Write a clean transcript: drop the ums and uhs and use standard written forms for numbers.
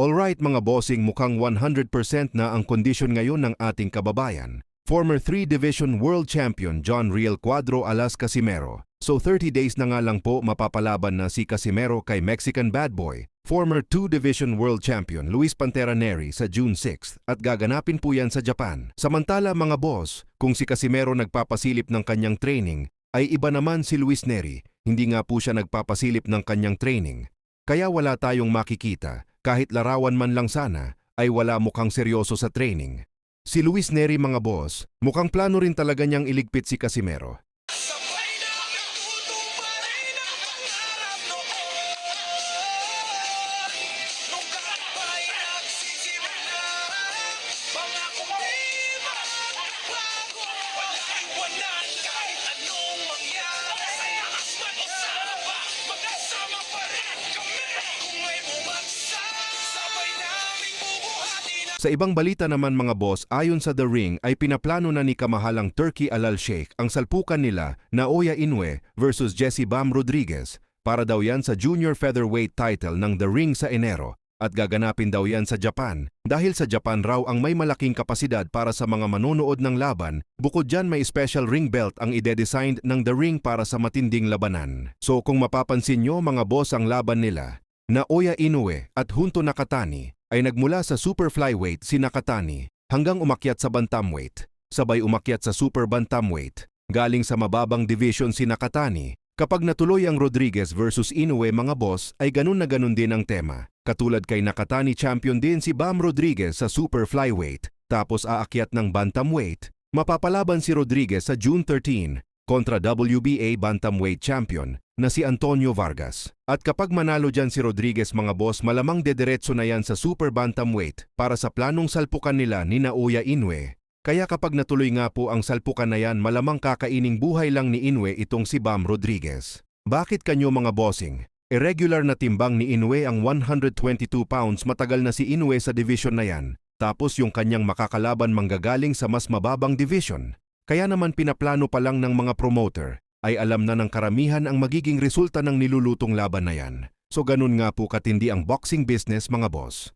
Alright mga bossing, mukhang 100% na ang kondisyon ngayon ng ating kababayan. Former 3-Division World Champion John Riel Cuadro alas Casimero. So 30 days na nga lang po mapapalaban na si Casimero kay Mexican Bad Boy, former 2-Division World Champion Luis Pantera Neri sa June 6 at gaganapin po yan sa Japan. Samantala mga boss, kung si Casimero nagpapasilip ng kanyang training, ay iba naman si Luis Neri, hindi nga po siya nagpapasilip ng kanyang training. Kaya wala tayong makikita. Kahit larawan man lang sana, ay wala mukhang seryoso sa training. Si Luis Neri mga boss, mukhang plano rin talaga niyang iligpit si Casimero. Sa ibang balita naman mga boss, ayon sa The Ring ay pinaplano na ni kamahalang Turki Al Sheikh ang salpukan nila Naoya Inoue versus Jessie Bam Rodriguez para daw yan sa junior featherweight title ng The Ring sa Enero at gaganapin daw yan sa Japan dahil sa Japan raw ang may malaking kapasidad para sa mga manonood ng laban. Bukod dyan may special ring belt ang ide-design ng The Ring para sa matinding labanan. So kung mapapansin nyo mga boss ang laban nila, Naoya Inoue at Junto Nakatani ay nagmula sa super flyweight si Nakatani hanggang umakyat sa bantamweight, sabay umakyat sa super bantamweight. Galing sa mababang division si Nakatani, kapag natuloy ang Rodriguez versus Inoue mga boss ay ganun na ganun din ang tema. Katulad kay Nakatani, champion din si Bam Rodriguez sa super flyweight, tapos aakyat ng bantamweight. Mapapalaban si Rodriguez sa June 13 kontra WBA bantamweight champion na si Antonio Vargas. At kapag manalo dyan si Rodriguez mga boss, malamang dederetso na yan sa super bantamweight para sa planong salpukan nila ni Naoya Inoue. Kaya kapag natuloy nga po ang salpukan na yan, malamang kakaining buhay lang ni Inoue itong si Bam Rodriguez. Bakit kanyo mga bossing? Irregular na timbang ni Inoue ang 122 pounds, matagal na si Inoue sa division na yan. Tapos yung kanyang makakalaban manggagaling sa mas mababang division. Kaya naman pinaplano pa lang ng mga promoter, ay alam na ng karamihan ang magiging resulta ng nilulutong laban na yan. So ganun nga po katindi ang boxing business mga boss.